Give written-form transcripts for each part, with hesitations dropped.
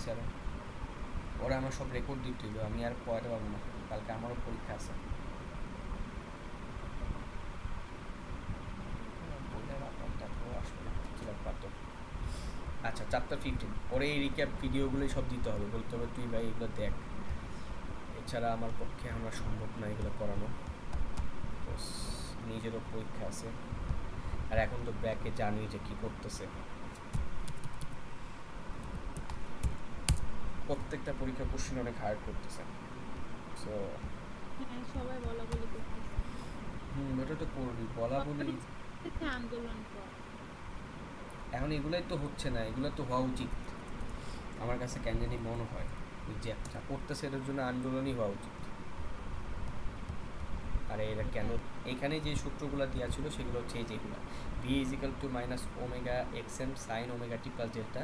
Sir, ওরা আমার সব রেকর্ড দিতে হইল, আমি আর পড়াতে পারবো না, কালকে আমারও পরীক্ষা আছে। আচ্ছা, চ্যাপ্টার 15, ওরে এই রিক্যাপ ভিডিওগুলোই সব দিতে হবে, বলতে হবে তুই ভাই এগুলো দেখ, এছাড়া আমার পক্ষে আমার সম্ভব না এগুলো করানো, নিজেরও পরীক্ষা আছে, আর এখন তো ব্যাকে জানি যে কী করতেছে, প্রত্যেকটা পরীক্ষা কোশ্চেন অনেক হার্ড করতেছে। সো হ্যাঁ, সবাই বলাবলি করতেছে। ওটা তো করবি, বলা বলি। আন্দোলন কর। এখন এগুলোই তো হচ্ছে না, এগুলো তো হওয়া উচিত আমার কাছে কেন জানি মনে হয়, যে যা করতেছে এটার জন্য আন্দোলনই হওয়া উচিত। আর এরা কেন, এখানে যে সূত্রগুলো দেওয়া ছিল সেগুলো হচ্ছে এই যেগুলো, V equal to minus omega X M sine omega T plus delta,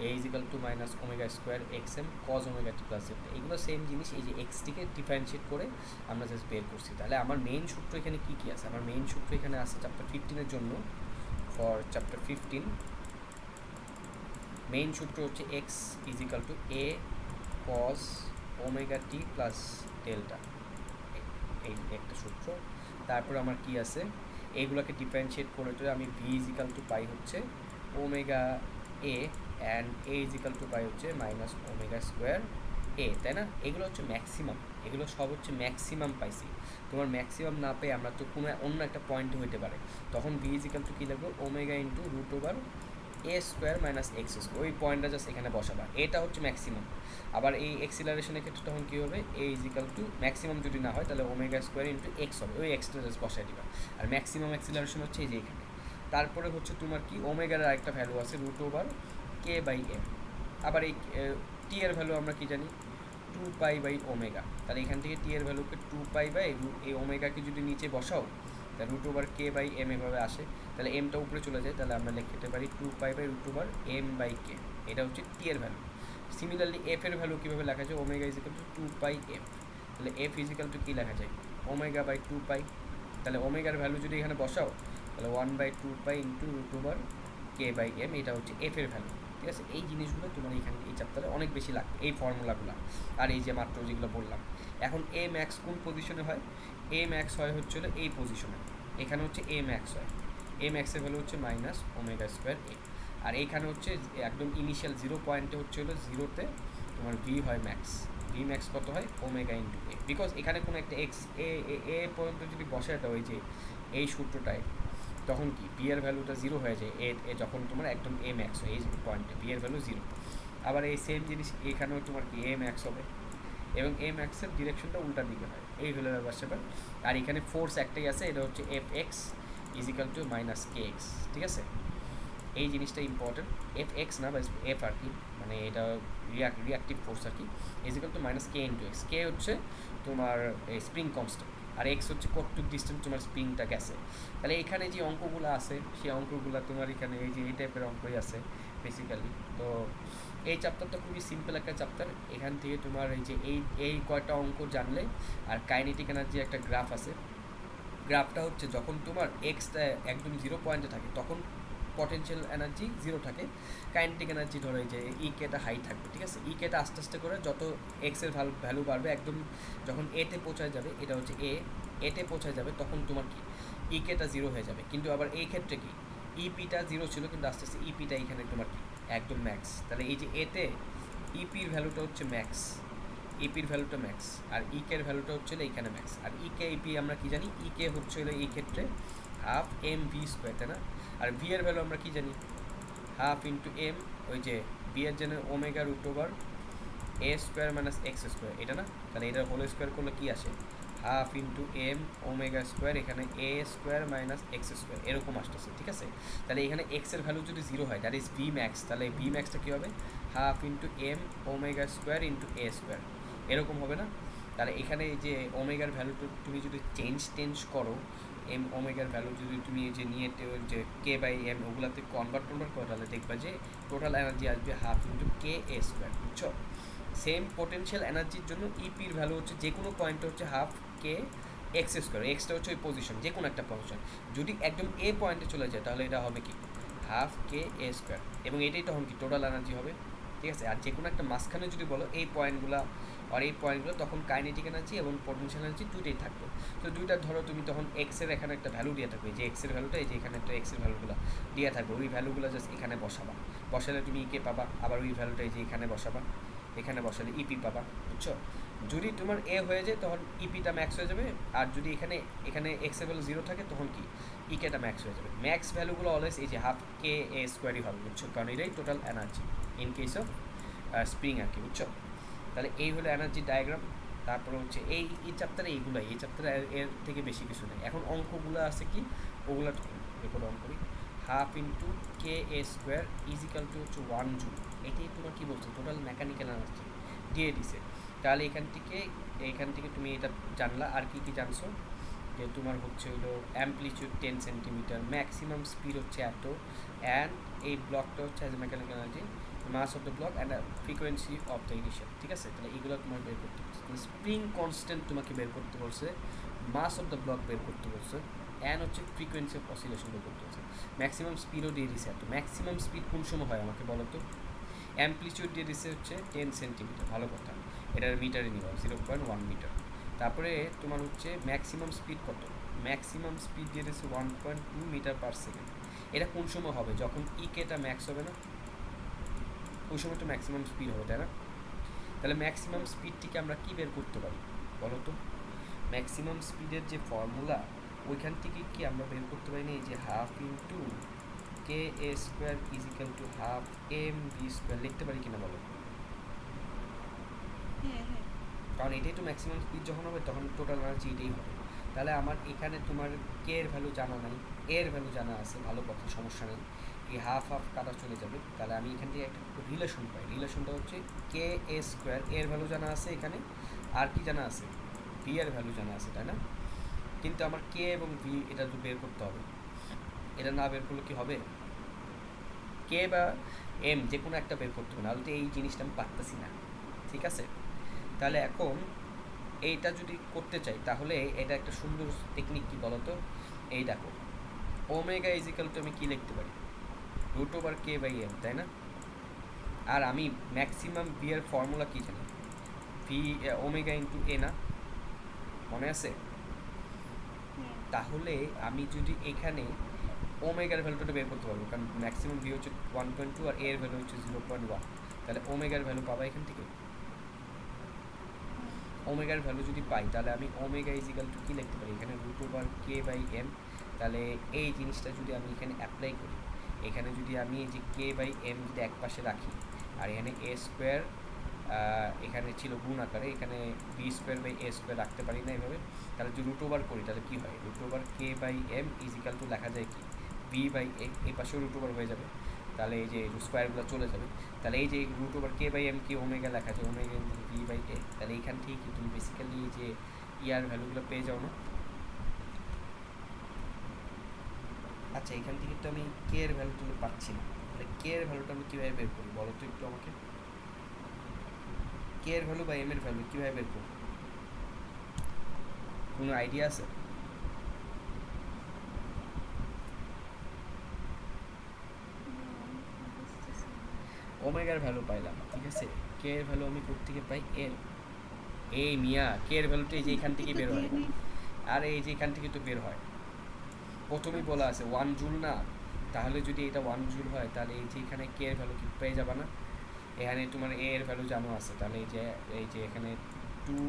A equal to minus omega square X M cos omega T plus delta, এগুলো সেম জিনিস, এই যে এক্সটিকে ডিফারেন্সিয়েট করে আমরা জাস্ট বের করছি। তাহলে আমার মেইন সূত্র এখানে কী কী আছে, আমার মেইন সূত্র এখানে আছে চ্যাপ্টার 15-এর জন্য, ফর চ্যাপ্টার 15 মেইন সূত্র হচ্ছে এক্স ইজিক্যাল টু এ cause omega T plus delta, এই একটা সূত্র। তারপর আমার কি আছে, এইগুলোকে ডিফারেন্সিয়েট করে তো আমি ভি ইজিক্যাল টু পাই হচ্ছে omega A and A equal to pi হচ্ছে মাইনাস ওমেগা স্কোয়ার এ, তাই না? এগুলো হচ্ছে ম্যাক্সিমাম, এগুলো সব হচ্ছে ম্যাক্সিমাম পাইছি। তোমার ম্যাক্সিমাম না পেয়ে আমরা তো কোনো অন্য একটা পয়েন্ট হইতে পারে, তখন ভি ইজিক্যাল টু কী লাগবে, omega into root over a square minus x square, ওই পয়েন্টটা জাস্ট এখানে বসাবা, এটা হচ্ছে ম্যাক্সিমাম। আবার এই এক্সিলারেশনের ক্ষেত্রে তখন কী হবে, এ ইজিক্যাল টু ম্যাক্সিমাম যদি না হয় তাহলে ওমেগা স্কোয়ার ইন্টু এক্স হবে, ওই এক্সটা জাস্ট বসাই দিবা। আর ম্যাক্সিমাম এক্সিলারেশন হচ্ছে এই যে এখানে। তারপরে হচ্ছে তোমার কি ওমেগার আরেকটা ভ্যালু আছে root over k by m. আবার এই টি এর ভ্যালু আমরা কি জানি, 2 পাই বাই ওমেগা, তাহলে এখান থেকে টি এর ভ্যালুকে 2 পাই বাই এই ওমেগাকে যদি নিচে বসাও তাহলে root over k by m এভাবে আসে, তাহলে এমটা উপরে চলে যায়, তাহলে আমরা লিখতে পারি 2 pi by root over M by K, এটা হচ্ছে টি এর ভ্যালু। সিমিলারলি এফ এর ভ্যালু কীভাবে লেখা যায়, omega equal to 2 pi F, তাহলে এফ ইজিক্যাল টু কী লেখা যায়, ওমেগা বাই 2 পাই, তাহলে ওমেগার ভ্যালু যদি এখানে বসাও তাহলে 1/2 pi into root over k by m, এটা হচ্ছে এফ এর ভ্যালু। ঠিক আছে, এই জিনিসগুলো তোমার এইখানে এই চ্যাপ্টারে অনেক বেশি লাগবে, এই ফর্মুলাগুলো। আর এই যে মাত্র যেগুলো বললাম, এখন এ ম্যাক্স কোন পজিশনে হয়, এ ম্যাক্স হয় হচ্ছে এই পজিশনে, এখানে হচ্ছে এ ম্যাক্স হয়, এ ম্যাক্সের ভ্যালু হচ্ছে মাইনাস ওমেগা স্কোয়ার এ, আর এইখানে হচ্ছে একদম ইনিশিয়াল 0 পয়েন্টে হচ্ছে হলো 0-তে তোমার ভি হয় ম্যাক্স, ভি ম্যাক্স কত হয় ওমেগা ইন্টু এ, বিকজ এখানে কোনো একটা এক্স এ এ পর্যন্ত যদি বসায় দাও এই যে এই সূত্রটায়, তখন কি বি এর ভ্যালুটা 0 হয়ে যায়, এ যখন তোমার একদম এ ম্যাক্স হয় এই পয়েন্টে বি এর ভ্যালু 0। আবার এই সেম জিনিস এখানেও তোমার কি এ ম্যাক্স হবে, এবং এ ম্যাক্সের ডিরেকশনটা উল্টা দিকে হয়, এই হলো ব্যাপার স্যাপার। আর এখানে ফোর্স একটাই আছে, এটা হচ্ছে F X is equal to minus K X. ঠিক আছে, এই জিনিসটা ইম্পর্টেন্ট, এফ এক্স না বা এফ আর কি, মানে এটা রিয়াক্টিভ ফোর্স আর কি, is equal to minus K into x, কে হচ্ছে তোমার এই স্প্রিং কনস্ট্যান্ট, আর এক্স হচ্ছে কতটুক ডিস্টেন্স তোমার স্প্রিংটা গেছে। তাহলে এখানে যে অঙ্কগুলো আছে সেই অঙ্কগুলো তোমার এখানে এই যে এই টাইপের অঙ্কই আছে বেসিক্যালি। তো এই চ্যাপ্টারটা খুবই সিম্পল একটা চ্যাপ্টার, এখান থেকে তোমার এই যে এই কয়টা অঙ্ক জানলে, আর কাইনেটিক এনার্জি একটা গ্রাফ আছে, গ্রাফটা হচ্ছে যখন তোমার এক্সটা একদম 0 পয়েন্টে থাকে তখন পটেনশিয়াল এনার্জি 0 থাকে, কাইনেটিক এনার্জি ধরো যে কেটা হাই থাকবে। ঠিক আছে, কেটা আস্তে আস্তে করে যত এক্সের ভ্যালু বাড়বে, একদম যখন এতে পৌঁছায় যাবে, এটা হচ্ছে এতে পৌঁছায় যাবে তখন তোমার কি কেটা 0 হয়ে যাবে। কিন্তু আবার এই ক্ষেত্রে কি ইপিটা 0 ছিল, কিন্তু আস্তে আস্তে ইপিটা এখানে তোমার কি একদম ম্যাক্স, তাহলে এই যে এতে ইপির ভ্যালুটা হচ্ছে ম্যাক্স, ইপির ভ্যালুটা ম্যাক্স, আর ইকের ভ্যালুটা হচ্ছে এইখানে ম্যাক্স। আর ইকে ইপি আমরা কি জানি, ইকে হচ্ছে হলো এই ক্ষেত্রে হাফ এম ভি স্কোয়ার, তাই না? আর ভি এর ভ্যালু আমরা কি জানি, হাফ ইন্টু এম, ওই যে বি এর জন্য omega root over a square minus x square, এটা না? তাহলে এটার হোল স্কোয়ার করলে কি আসে, half into M omega square, এখানে a square minus x square, এরকম আসতেছে। ঠিক আছে, তাহলে এখানে এক্সের ভ্যালু যদি 0 হয় দ্যাট ইজ ভি ম্যাক্স, তাহলে ভি ম্যাক্সটা কী হবে, half into M omega square into A square, এরকম হবে না? তাহলে এখানে যে ওমেগার ভ্যালুটা তুমি যদি চেঞ্জ করো, এম ওমেগার ভ্যালু যদি তুমি যে নিয়ে যে কে বাই এম ওগুলাতে কনভার্ট করো, তাহলে দেখবা যে টোটাল এনার্জি আসবে half into k a square. বুঝছো? সেম পোটেনশিয়াল এনার্জির জন্য ইপির ভ্যালু হচ্ছে যে কোনো পয়েন্টে হচ্ছে হাফ কে এক্স স্কোয়ার, এক্সটা হচ্ছে ওই পজিশন, যে কোনো একটা পজিশন। যদি একদম এ পয়েন্টে চলে যায় তাহলে এটা হবে কি হাফ কে এ স্কোয়ার, এবং এটাই তখন কি টোটাল এনার্জি হবে। ঠিক আছে। আর যে কোনো একটা মাঝখানে যদি বলো এই পয়েন্টগুলো আর এই পয়েন্টগুলো, তখন কাইনেটিক এনার্জি এবং পটেনশিয়াল এনার্জি দুটোই থাকবে। তো দুইটা ধরো তুমি তখন এক্সের এখানে একটা ভ্যালু দিয়ে থাকবে, যে এক্সের ভ্যালুটা এই যে এখানে একটা এক্সের ভ্যালুগুলো দিয়ে থাকবে, ওই ভ্যালুগুলো জাস্ট এখানে বসাবা, বসালে তুমি ইকে পাবা, আবার ওই ভ্যালুটা এই যে এখানে বসাবা, এখানে বসালে ইপি পাবা, বুঝছো। যদি তোমার এ হয়ে যায় তখন ইপিটা ম্যাক্স হয়ে যাবে, আর যদি এখানে এখানে এক্সের ভ্যালু 0 থাকে তখন কি ইকেটা ম্যাক্স হয়ে যাবে। ম্যাক্স ভ্যালুগুলো অলওয়েজ এই যে হাফ কে এ স্কোয়ারই হবে, বুঝছো, কারণ এটাই total energy in case of spring আর কি, বুঝছো। তাহলে এই হলো এনার্জি ডায়াগ্রাম। তারপরে হচ্ছে এই চ্যাপ্টারে এইগুলাই, এই চ্যাপ্টারে এর থেকে বেশি কিছু নেই। এখন অঙ্কগুলো আছে কি, ওগুলো রেকর্ড অন করি। Half into k a square is equal two হচ্ছে 1 জুল, এটাই তোমার কী বলছে টোটাল মেকানিক্যাল এনার্জি দিয়ে দিছে। তাহলে এখান থেকে তুমি এটা জানলা। আর কি কি জানছো, যে তোমার হচ্ছে হলো অ্যাম্পলিটিউড 10 সেন্টিমিটার, ম্যাক্সিমাম স্পিড হচ্ছে এত, অ্যান্ড এই ব্লকটা হচ্ছে as mechanical energy, mass of the block and frequency of the initial, ঠিক আছে। তাহলে এইগুলো তোমার বের করতে বলছে। স্প্রিং কনস্ট্যান্ট তোমাকে বের করতে বলছে, মাস অফ দ্য ব্লক বের করতে বলছে, অ্যান্ড হচ্ছে ফ্রিকোয়েন্সি অফ অসিলেশন বের করতে বলছে। ম্যাক্সিমাম স্পিডও দিয়ে দিছে এত। ম্যাক্সিমাম স্পিড কোন সময় হয় আমাকে বলো তো। অ্যাম্পলিটিউড দিয়ে দিচ্ছে হচ্ছে 10 সেন্টিমিটার, ভালো কথা, এটার মিটারে নিবা 0.1 মিটার। তারপরে তোমার হচ্ছে ম্যাক্সিমাম স্পিড কত, ম্যাক্সিমাম স্পিড দিয়ে দিচ্ছে 1.2 মিটার পার সেকেন্ড। এটা কোন সময় হবে, যখন ইকেটা ম্যাক্স হবে না, ওই সময় তো ম্যাক্সিমাম স্পিড হবে, তাই না। তাহলে ম্যাক্সিমাম স্পিডটিকে আমরা কী বের করতে পারি বলো তো। ম্যাক্সিমাম স্পিডের যে ফর্মুলা, ওইখান থেকে কি আমরা বের করতে পারি না, এই যে half into k a square is equal to half m v square লিখতে পারি কিনা বলো। কারণ এটাই তো ম্যাক্সিমাম স্পিড যখন হবে তখন টোটাল এনার্জি এটাই হবে। তাহলে আমার এখানে তোমার কে এর ভ্যালু জানা নাই, এর ভ্যালু জানা আছে, ভালো কথা, সমস্যা নেই। এই হাফ হাফ কাটা চলে যাবে। তাহলে আমি এখান থেকে একটা রিলেশন পাই, রিলেশনটা হচ্ছে কে এ স্কোয়ার, এর ভ্যালু জানা আছে এখানে, আর কি জানা আছে, ভি এর ভ্যালু জানা আছে, তাই না। কিন্তু আমার কে এবং ভি এটা তো বের করতে হবে, এটা না বের করলে কি হবে, কে বা এম যে কোনো একটা বের করতে হবে, নাহলে তো এই জিনিসটা আমি পারতেছি না, ঠিক আছে। তাহলে এখন এইটা যদি করতে চাই তাহলে এটা একটা সুন্দর টেকনিক কি বলতো। এই দেখো, ওমেগা ইজিক্যাল টু আমি কী লিখতে পারি, root over k by m, তাই না। আর আমি ম্যাক্সিমাম ভি এর ফর্মুলা কী জানি, ভি ওমেগা ইন্টু এ, না মনে আছে। তাহলে আমি যদি এখানে ওমেগার ভ্যালুটা বের করতে পারবো, কারণ ম্যাক্সিমাম ভি হচ্ছে 1.2 আর এর ভ্যালু হচ্ছে 0.1, তাহলে ওমেগার ভ্যালু পাবা এখান থেকে। ওমেগার ভ্যালু যদি পাই তাহলে আমি ওমেগা ইজিক্যাল টু কী লিখতে পারি, এখানে root over k by m. তাহলে এই জিনিসটা যদি আমি এখানে অ্যাপ্লাই করি, এখানে যদি আমি এই যে কে বাই এম যদি এক পাশে রাখি, আর এখানে এ স্কোয়ার এখানে ছিল গুণ আকারে, এখানে b square by a square রাখতে পারি না এভাবে। তাহলে যদি রুট ওভার করি তাহলে কী হয়, root over k by m is equal to লেখা যায় কি বি বাই এ, এই পাশেও রুট ওভার হয়ে যাবে, তাহলে এই যে স্কোয়ারগুলো চলে যাবে। তাহলে এই যে root over k by m কে ওমেগা লেখা যায়, ওমেগা বি বাই এ। তাহলে এইখান থেকে কি তুমি বেসিক্যালি এই যে ইয়ার ভ্যালুগুলো পেয়ে যাও না। আচ্ছা, এখান থেকে তো আমি কে এর ভ্যালুগুলো পাচ্ছি না, তাহলে কে এর ভ্যালুটা আমি কীভাবে বের করি বলো তো একটু আমাকে। কে এর ভ্যালু বা এম এর ভ্যালু কীভাবে বের করবো, কোনো আইডিয়া আছে। ওমেগার ভ্যালু পাইলাম, ঠিক আছে, কে এর ভ্যালু আমি কোত্থেকে পাই, এর এই মিয়া কে এর ভ্যালুটা এই যে এখান থেকে বের হয়, আর এই যে এখান থেকে তো বের হয়, প্রথমেই বলা আছে 1 জুল না। তাহলে যদি এটা 1 জুল হয় তাহলে এই যে এখানে কে এর ভ্যালু কি পেয়ে যাবে না, এখানে তোমার এ এর ভ্যালু জানো আছে, তাহলে এই যে এখানে 2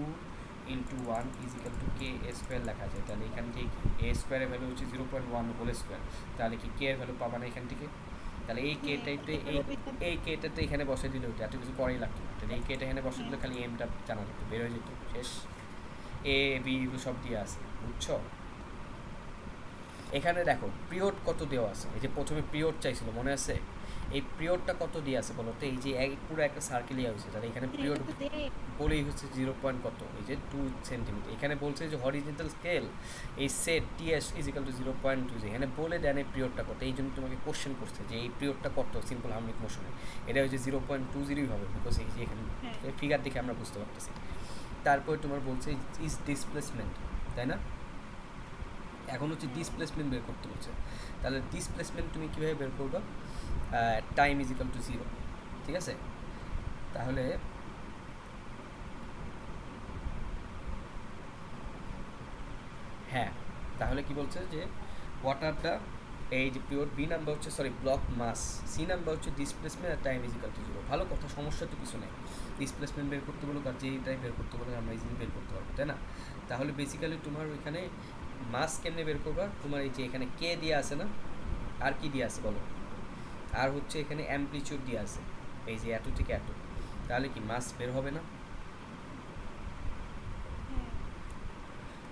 into 1 is equal two K a square লেখা যায়। তাহলে এখান থেকে এ স্কোয়ারের ভ্যালু হচ্ছে 0.1 হোল স্কোয়ার, তাহলে কি কে এর ভ্যালু পাবা না এখান থেকে। তাহলে এই কেটাইতে এই কেটাতে এখানে বসে দিলে ওইটা এত কিছু করেই লাগতো না। তাহলে এই কেটা এখানে বসে দিলে খালি এমটা জানা যেত, বের হয়ে যেত, শেষ। এ বি সব দিয়ে আছে, বুঝছো। এখানে দেখো পিরিয়ড কত দেওয়া আছে, এই যে প্রথমে পিরিয়ড চাইছিল মনে আছে, এই পিরিয়ডটা কত দিয়ে আছে বলো তো, এই যে পুরো একটা সার্কেলই হয়েছে, তাহলে এখানে পিরিয়ড বলেই হচ্ছে 0 পয়েন্ট কত, এই যে 2 সেন্টিমিটার। এখানে বলছে যে হরিজেন্টাল স্কেল এই সেট টিএস ইজিক্যাল টু 0.2, এখানে বলে দেন এই পিরিয়ডটা কত, এই জন্য তোমাকে কোশ্চেন করছে যে এই পিরিয়ডটা কত সিম্পল হার্মোনিক মোশনে, এটা হচ্ছে 0.20 হবে, বিকজ এই যে এখানে ফিগার দেখে আমরা বুঝতে পারতেছি। তারপর তোমার বলছে ইজ ডিসপ্লেসমেন্ট, তাই না। এখন হচ্ছে ডিসপ্লেসমেন্ট বের করতে বলছে, তাহলে ডিসপ্লেসমেন্ট তুমি কীভাবে বের করবে, টাইম ইজিক্যাল টু 0, ঠিক আছে। তাহলে হ্যাঁ, তাহলে কি বলছে যে হোয়াট আর দ্য, এই যে পিওর বি নাম্বার হচ্ছে sorry block mass, C number হচ্ছে ডিসপ্লেসমেন্ট আর time is equal to zero. ভালো কথা, সমস্যা তো কিছু নেই, ডিসপ্লেসমেন্ট বের করতে বলুক আর যেটাই বের করতে বলুক আমরা ইজিলি বের করতে পারবো, তাই না? তাহলে বেসিক্যালি তোমার ওইখানে মাস কেমনে বের করবা, তোমার এই যে এখানে কে দিয়ে আছে না, আর কি দিয়ে আছে বলো, আর হচ্ছে এখানে অ্যাম্পলিটিউড দিয়ে আছে, এই যে এত থেকে এত, তাহলে কি মাস বের হবে না? হ্যাঁ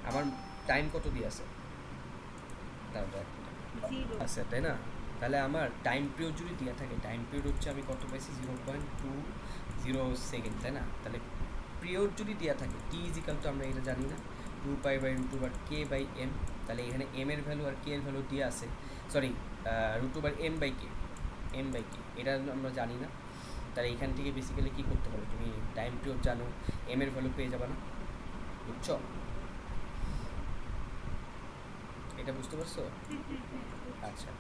আমার টাইম কত দিয়ে আছে, তারপর জিরো আচ্ছা, তাই না? তাহলে আমার টাইম পিরিয়ড যদি দেওয়া থাকে, টাইম পিরিয়ড হচ্ছে আমি কত পাইছি 0.20 সেকেন্ড, তাই না? তাহলে পিরিয়ড যদি দেওয়া থাকে টি ইজিক্যাল তো আমরা এটা জানি না 2π/√k/m, তাহলে এখানে m এর ভ্যালু আর k এর ভ্যালু দিয়ে আছে, সরি √m/k, এটা আমরা জানি না। তাহলে এখান থেকে বেসিক্যালি কী করতে হবে, তুমি টাইম পিরিয়ড জানো, m এর ভ্যালু পেয়ে যাবে না, বুঝছো? এটা বুঝতে পারছো? আচ্ছা,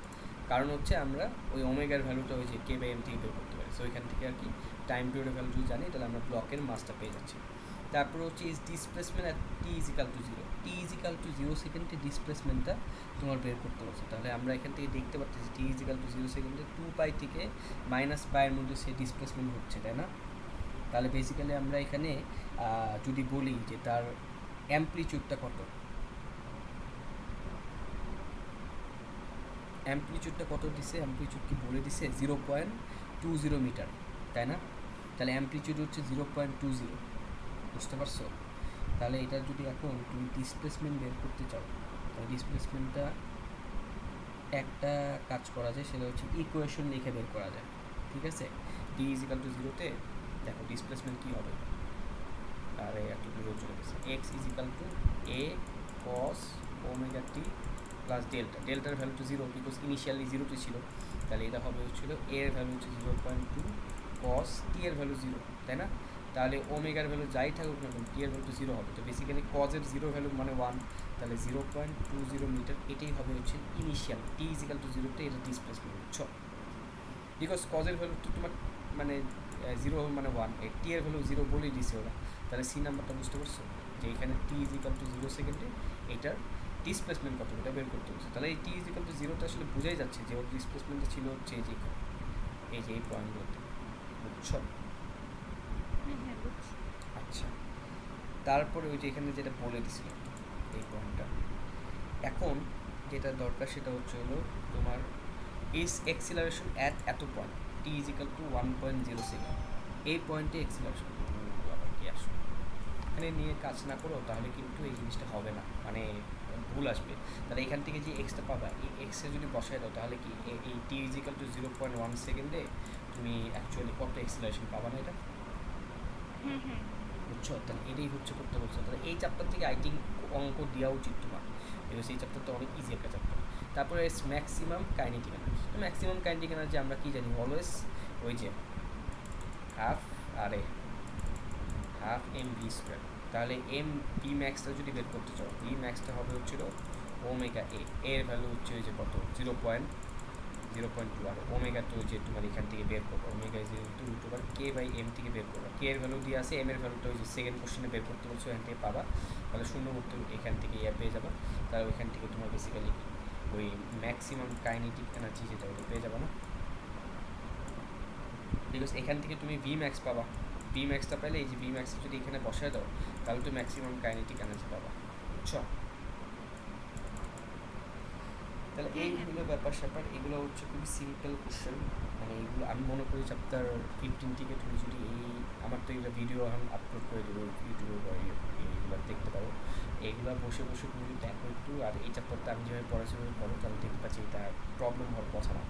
কারণ হচ্ছে আমরা ওই ওমেগার ভ্যালুটা ওই যে k/m থেকে বের করতে পারি, সো এখান থেকে আর কি টাইম পিরিয়ডের ভ্যালু যদি জানি তাহলে আমরা ব্লকের মাসটা পেয়ে যাচ্ছি। তারপর হচ্ছে is displacement at t is equal to zero, t is equal to 0 সেকেন্ডে ডিসপ্লেসমেন্টটা তোমার বের করতে পারছো। তাহলে আমরা এখান থেকে দেখতে পাচ্ছি টি ইজিক্যাল টু 0 সেকেন্ডে 2π থেকে -π এর মধ্যে সে ডিসপ্লেসমেন্ট হচ্ছে, তাই না? তাহলে বেসিক্যালি আমরা এখানে যদি বলি যে তার অ্যাম্পলিটিউডটা কত, অ্যাম্পলিটিউডটা কত দিছে, অ্যাম্পলিটিউড কি বলে দিছে 0.20 মিটার, তাই না? তাহলে অ্যাম্পলিটিউড হচ্ছে 0.20, বুঝতে পারছো? তাহলে এটা যদি এখন তুমি ডিসপ্লেসমেন্ট বের করতে চাও, তাহলে ডিসপ্লেসমেন্টটা একটা কাজ করা যায়, সেটা হচ্ছে ইকুয়েশন লিখে বের করা যায়, ঠিক আছে? টি ইজিক্যাল টু 0-তে দেখো ডিসপ্লেসমেন্ট কী হবে, আর একটু দূরে চলে গেছে, x is equal to a cos ω t plus delta, ডেল্টার ভ্যালু টু 0 বিকজ ইনিশিয়ালি 0তে ছিল, তাহলে এটা হবে হচ্ছিল a এর ভ্যালু হচ্ছে 0.2 cos t এর ভ্যালু 0, তাই না? তাহলে ওমেগার ভ্যালু যাই থাকুক না কেন টি এর ভ্যালু তো 0 হবে, তো বেসিক্যালি কজের 0 ভ্যালু মানে 1, তাহলে 0.20 মিটার এটাই হবে হচ্ছে ইনিশিয়াল টি ইজিক্যাল টু 0-তে এটা ডিসপ্লেসমেন্ট, বুঝছো? বিকজ কজের ভ্যালু তো তোমার মানে 0 মানে 1, টি এর ভ্যালু 0 বলেই দিছে ওরা, তাহলে সি নাম্বারটা বুঝতে পারছো যে এখানে টি ইজিক্যাল টু 0 সেকেন্ডে এটার ডিসপ্লেসমেন্ট কত এটা বের করতে হচ্ছে। তাহলে এই টি ইজিক্যাল টু 0টা আসলে বোঝাই যাচ্ছে যে ওর ডিসপ্লেসমেন্টটা ছিল হচ্ছে এই যে এই যে এই পয়েন্টগুলোতে, বুঝছো? হ্যাঁ বুঝছি। আচ্ছা, তারপরে ওই যে এখানে যেটা বলে দিছিল এই পয়েন্টটা, এখন যেটা দরকার সেটা হচ্ছে হলো তোমার ইজ এক্সিলারেশন অ্যাট এত পয়েন্ট টি ইজিক্যাল টু 1.0 সেকেন্ড, এই পয়েন্টে এক্সিলারেশন আবার কি আসবে, এখানে নিয়ে কাজ না করো তাহলে কিন্তু এই জিনিসটা হবে না, মানে ভুল আসবে। তাহলে এখান থেকে যে এক্সটা পাবা, এই এক্সে যদি বসায় দাও তাহলে কি এই টি ইজিক্যাল টু 0.1 সেকেন্ডে তুমি অ্যাকচুয়ালি কত এক্সিলারেশন পাবা না এটা, হ্যাঁ হ্যাঁ বুঝছো? তাহলে এটাই হচ্ছে করতে বলছো। তাহলে এই চ্যাপ্টার থেকে আই থিঙ্ক অঙ্ক দেওয়া উচিত তোমার, বিকজ এই চ্যাপ্টারটা অনেক ইজি একটা চ্যাপ্টার। তারপরে ম্যাক্সিমাম কাইনেটিক এনার্জি, তো ম্যাক্সিমাম কাইনেটিক এনার্জি আমরা কী জানি, অলওয়েজ ওই যে হাফ আর এ হাফ এম ভি স্কোয়ার, তাহলে এম ভি ম্যাক্সটা যদি বের করতে চাও, ভি ম্যাক্সটা হবে হচ্ছিল ওমেগা এর ভ্যালু হচ্ছে ওই যে কত 0.2, আর ওমেগা তো যে তোমার এখান থেকে বের করবো, omega is equal two √k/m থেকে বের করবো, কে এর ভ্যালু দিয়ে আছে, এম এর ভ্যালুটা ওই যে সেকেন্ড কোশ্চেনে বের করতে বলছো, এখান থেকে পাবা, তাহলে শূন্য মুক্ত এখান থেকে পেয়ে যাবা, তাহলে ওইখান থেকে তোমার বেসিক্যালি ওই ম্যাক্সিমাম কাইনেটিক এনার্জি যেটা ওটা পেয়ে যাবে না, বিকজ এখান থেকে তুমি ভি ম্যাক্স পাবা, ভি ম্যাক্সটা পেলে এই যে ভি ম্যাক্সটা যদি এখানে বসায় দাও তাহলে তো ম্যাক্সিমাম কাইনেটিক এনার্জি পাবা, বুঝছো? তাহলে এইগুলো ব্যাপার স্যাপার, এগুলো হচ্ছে খুবই সিম্পল কোশ্চেন, মানে এইগুলো আমি মনে করি চ্যাপ্টার 15 থেকে তুমি যদি এই আমার তো এগুলো ভিডিও আমি আপলোড করে দেবো ইউটিউবে বা এইগুলো দেখতে পারো, এইগুলো বসে বসে তুমি দেখো একটু, আর এই চ্যাপ্টারটা আমি যেভাবে পড়াশোনা করো তাহলে দেখতে পাচ্ছি এটা প্রবলেম হওয়ার কথা না।